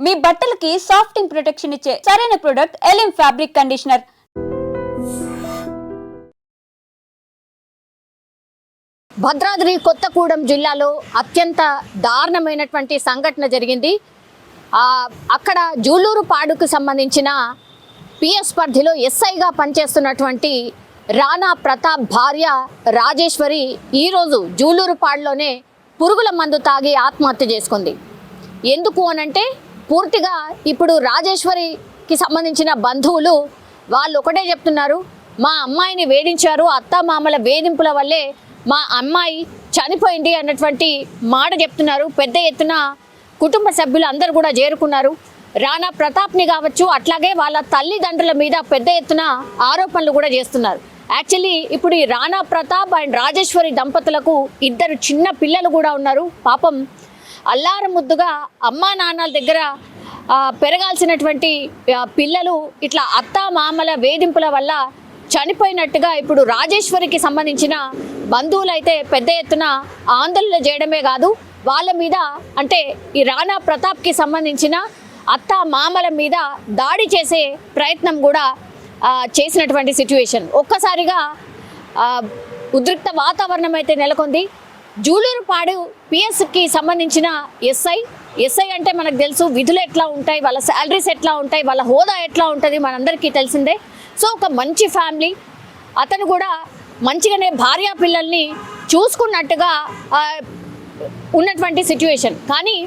మీ బట్టలకి సాఫ్టింగ్ ప్రొటెక్షన్ ఇచ్చే సరైన ప్రొడక్ట్ ఎలిమ్ ఫ్యాబ్రిక్ కండిషనర్. భద్రాద్రి కొత్తగూడెం జిల్లాలో అత్యంత దారుణమైనటువంటి సంఘటన జరిగింది. అక్కడ జూలూరుపాడుకు సంబంధించిన పిఎస్ పరిధిలో ఎస్ఐగా పనిచేస్తున్నటువంటి రాణా ప్రతాప్ భార్య రాజేశ్వరి ఈరోజు జూలూరుపాడులోనే పురుగుల మందు తాగి ఆత్మహత్య చేసుకుంది. ఎందుకు అనంటే పూర్తిగా ఇప్పుడు రాజేశ్వరికి సంబంధించిన బంధువులు వాళ్ళు ఒకటే చెప్తున్నారు, మా అమ్మాయిని వేధించారు, అత్తామామల వేధింపుల వల్లే మా అమ్మాయి చనిపోయింది అన్నటువంటి మాట చెప్తున్నారు. పెద్ద ఎత్తున కుటుంబ సభ్యులు అందరూ కూడా చేరుకున్నారు. రాణా ప్రతాప్ని కావచ్చు, అట్లాగే వాళ్ళ తల్లిదండ్రుల మీద పెద్ద ఎత్తున ఆరోపణలు కూడా చేస్తున్నారు. యాక్చువల్లీ ఇప్పుడు ఈ రాణా ప్రతాప్ అండ్ రాజేశ్వరి దంపతులకు 2 చిన్న పిల్లలు కూడా ఉన్నారు. పాపం అల్లారు ముద్దుగా అమ్మా నాన్నల దగ్గర పెరగాల్సినటువంటి పిల్లలు ఇట్లా అత్తా మామల వేధింపుల వల్ల చనిపోయినట్టుగా ఇప్పుడు రాజేశ్వరికి సంబంధించిన బంధువులు అయితే పెద్ద ఎత్తున ఆందోళన చేయడమే కాదు, వాళ్ళ మీద అంటే ఈ రాణా ప్రతాప్కి సంబంధించిన అత్తా మామల మీద దాడి చేసే ప్రయత్నం కూడా చేసినటువంటి సిచ్యువేషన్. ఒక్కసారిగా ఉద్రిక్త వాతావరణం అయితే నెలకొంది. జూలూరుపాడు పిఎస్కి సంబంధించిన ఎస్ఐ అంటే మనకు తెలుసు విధులు ఎట్లా ఉంటాయి, వాళ్ళ శాలరీస్ ఎట్లా ఉంటాయి, వాళ్ళ హోదా ఎట్లా ఉంటుంది మనందరికీ తెలిసిందే. సో ఒక మంచి ఫ్యామిలీ, అతను కూడా మంచిగానే భార్యా పిల్లల్ని చూసుకున్నట్టుగా ఉన్నటువంటి సిచ్యువేషన్. కానీ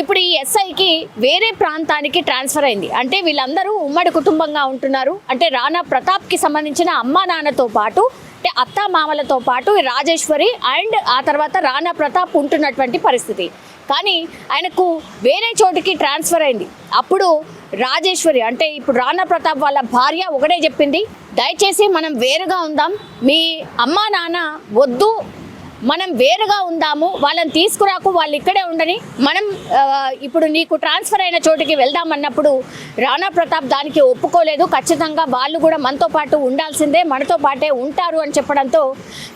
ఇప్పుడు ఈ ఎస్ఐకి వేరే ప్రాంతానికి ట్రాన్స్ఫర్ అయింది. అంటే వీళ్ళందరూ ఉమ్మడి కుటుంబంగా ఉంటున్నారు. అంటే రాణా ప్రతాప్కి సంబంధించిన అమ్మా నాన్నతో పాటు అంటే అత్తా మామలతో పాటు రాజేశ్వరి అండ్ ఆ తర్వాత రాణా ప్రతాప్ ఉంటున్నటువంటి పరిస్థితి. కానీ ఆయనకు వేరే చోటికి ట్రాన్స్ఫర్ అయింది. అప్పుడు రాజేశ్వరి అంటే ఇప్పుడు రాణా ప్రతాప్ వాళ్ళ భార్య ఒకటే చెప్పింది, దయచేసి మనం వేరుగా ఉందాం, మీ అమ్మా నాన్న వద్దు, మనం వేరుగా ఉందాము, వాళ్ళని తీసుకురాకు, వాళ్ళు ఇక్కడే ఉండని, మనం ఇప్పుడు నీకు ట్రాన్స్ఫర్ అయిన చోటికి వెళ్దామన్నప్పుడు రాణా ప్రతాప్ దానికి ఒప్పుకోలేదు. ఖచ్చితంగా వాళ్ళు కూడా మనతో పాటు ఉండాల్సిందే, మనతో పాటే ఉంటారు అని చెప్పడంతో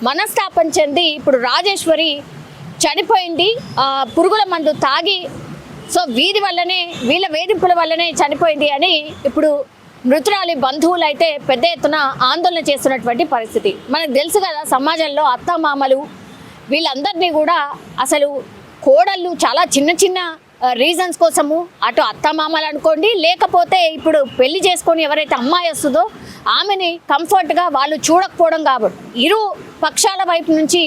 మనస్తాపం చెంది ఇప్పుడు రాజేశ్వరి చనిపోయింది పురుగుల మందు తాగి. సో వీళ్ళ వేధింపుల వల్లనే చనిపోయింది అని ఇప్పుడు మృతురాలి బంధువులు అయితే పెద్ద ఎత్తున ఆందోళన చేస్తున్నటువంటి పరిస్థితి. మనకు తెలుసు కదా, సమాజంలో అత్తామామలు వీళ్ళందరినీ కూడా అసలు కోడళ్ళు చాలా చిన్న రీజన్స్ కోసము అటు అత్తామామలు అనుకోండి, లేకపోతే ఇప్పుడు పెళ్లి చేసుకొని ఎవరైతే అమ్మాయి వస్తుందో ఆమెని కంఫర్ట్గా వాళ్ళు చూడకపోవడం. కాబట్టి ఇరు పక్షాల వైపు నుంచి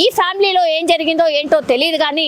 ఈ ఫ్యామిలీలో ఏం జరిగిందో ఏంటో తెలియదు, కానీ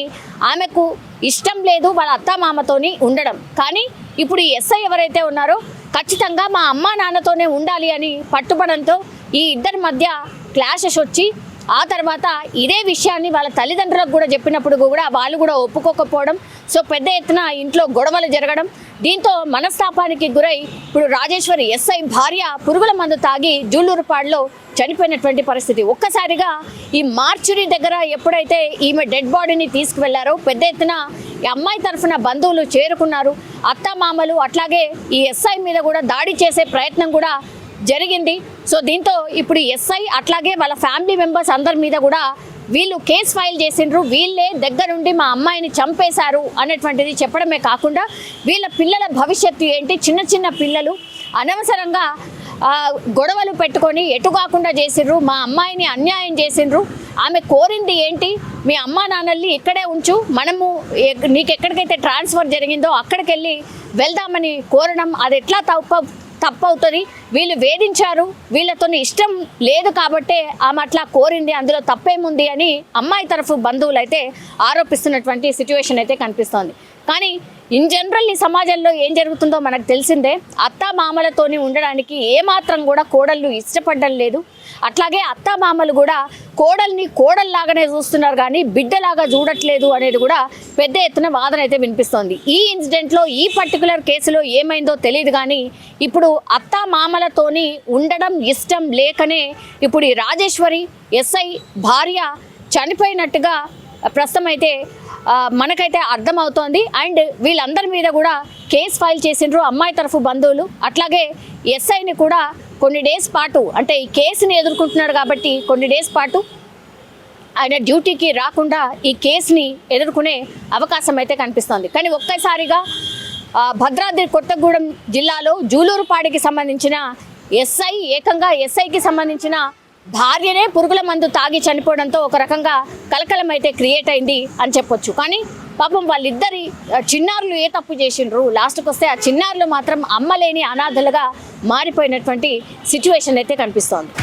ఆమెకు ఇష్టం లేదు వాళ్ళ అత్తామామతోని ఉండడం. కానీ ఇప్పుడు ఈ ఎస్ఐ ఎవరైతే ఉన్నారో ఖచ్చితంగా మా అమ్మా నాన్నతోనే ఉండాలి అని పట్టుబడంతో ఈ ఇద్దరి మధ్య క్లాషెస్ వచ్చి ఆ తర్వాత ఇదే విషయాన్ని వాళ్ళ తల్లిదండ్రులకు కూడా చెప్పినప్పుడు కూడా వాళ్ళు కూడా ఒప్పుకోకపోవడం. సో పెద్ద ఎత్తున ఇంట్లో గొడవలు జరగడం, దీంతో మనస్తాపానికి గురై ఇప్పుడు రాజేశ్వరి ఎస్ఐ భార్య పురుగుల మందు తాగి జూలూరుపాడులో చనిపోయినటువంటి పరిస్థితి. ఒక్కసారిగా ఈ మార్చురీ దగ్గర ఎప్పుడైతే ఈమె డెడ్ బాడీని తీసుకువెళ్లారో పెద్ద ఎత్తున ఈ అమ్మాయి తరఫున బంధువులు చేరుకున్నారు. అత్తామామలు అట్లాగే ఈ ఎస్ఐ మీద కూడా దాడి చేసే ప్రయత్నం కూడా జరిగింది. సో దీంతో ఇప్పుడు ఎస్ఐ అట్లాగే వాళ్ళ ఫ్యామిలీ మెంబర్స్ అందరి మీద కూడా వీళ్ళు కేసు ఫైల్ చేసిండ్రు, వీళ్ళే దగ్గరుండి మా అమ్మాయిని చంపేశారు అనేటువంటిది చెప్పడమే కాకుండా వీళ్ళ పిల్లల భవిష్యత్తు ఏంటి, చిన్న పిల్లలు అనవసరంగా గొడవలు పెట్టుకొని ఎటు కాకుండా చేసిండ్రు, మా అమ్మాయిని అన్యాయం చేసిండ్రు, ఆమె కోరింది ఏంటి, మీ అమ్మా నాన్నల్ని ఇక్కడే ఉంచు, మనము నీకు ఎక్కడికైతే ట్రాన్స్ఫర్ జరిగిందో అక్కడికి వెళ్ళి వెళ్దామని కోరడం అది ఎట్లా తప్పవుతుంది, వీళ్ళు వేధించారు, వీళ్ళతో ఇష్టం లేదు కాబట్టే ఆమె అట్లా కోరింది, అందులో తప్పేముంది అని అమ్మాయి తరఫు బంధువులు అయితే ఆరోపిస్తున్నటువంటి సిచ్యువేషన్ అయితే కనిపిస్తోంది. కానీ ఇన్ జనరల్ ఈ సమాజంలో ఏం జరుగుతుందో మనకు తెలిసిందే. అత్తా మామలతోని ఉండడానికి ఏమాత్రం కూడా కోడళ్ళు ఇష్టపడడం లేదు. అట్లాగే అత్తా మామలు కూడా కోడల్ని కోడల్లాగానే చూస్తున్నారు కానీ బిడ్డలాగా చూడట్లేదు అనేది కూడా పెద్ద ఎత్తున వాదన అయితే వినిపిస్తోంది. ఈ ఇన్సిడెంట్లో ఈ పర్టికులర్ కేసులో ఏమైందో తెలియదు, కానీ ఇప్పుడు అత్తా మామలతోని ఉండడం ఇష్టం లేకనే ఇప్పుడు ఈ రాజేశ్వరి ఎస్ఐ భార్య చనిపోయినట్టుగా ప్రస్తుతం అయితే మనకైతే అర్థమవుతోంది. అండ్ వీళ్ళందరి మీద కూడా కేసు ఫైల్ చేసిండ్రు అమ్మాయి తరఫు బంధువులు. అట్లాగే ఎస్ఐని కూడా కొన్ని డేస్ పాటు అంటే ఈ కేసుని ఎదుర్కొంటున్నాడు కాబట్టి కొన్ని డేస్ పాటు ఆయన డ్యూటీకి రాకుండా ఈ కేసుని ఎదుర్కొనే అవకాశం అయితే కనిపిస్తోంది. కానీ ఒక్కసారిగా భద్రాద్రి కొత్తగూడెం జిల్లాలో జూలూరుపాడికి సంబంధించిన ఏకంగా ఎస్ఐకి సంబంధించిన భార్యనే పురుగుల మందు తాగి చనిపోవడంతో ఒక రకంగా కలకలం అయితే క్రియేట్ అయింది అని చెప్పొచ్చు. కానీ పాపం వాళ్ళిద్దరి చిన్నారులు ఏ తప్పు చేసిండ్రు, లాస్ట్కి వస్తే ఆ చిన్నారులు మాత్రం అమ్మలేని అనాథలుగా మారిపోయినటువంటి సిచ్యువేషన్ అయితే కనిపిస్తోంది.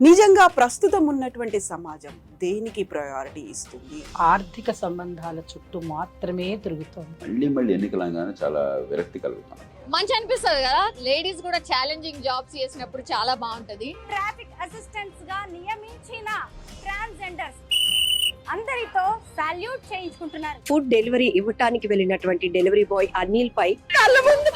నిజంగా ప్రస్తుతం ఉన్నటువంటి సమాజం దేనికి ప్రయారిటీ ఇస్తుంది? ఆర్థిక సంబంధాల చుట్టూ మాత్రమే తిరుగుతోంది. మళ్ళీ ఎన్నికలంగానే చాలా విరక్తి కలుగుతాం. మంచి అనిపిస్తుంది కదా, లేడీస్ కూడా ఛాలెంజింగ్ జాబ్స్ చేసినప్పుడు చాలా బాగుంటది. ట్రాఫిక్ అసిస్టెంట్స్ గా నియమించిన ట్రాన్స్జెండర్స్ అందరితో సాల్యూట్ చేయించుకుంటున్నారు. ఫుడ్ డెలివరీ ఇవ్వటానికి వెళ్ళినటువంటి డెలివరీ బాయ్ అనిల్ పై కళ్ళ ముందు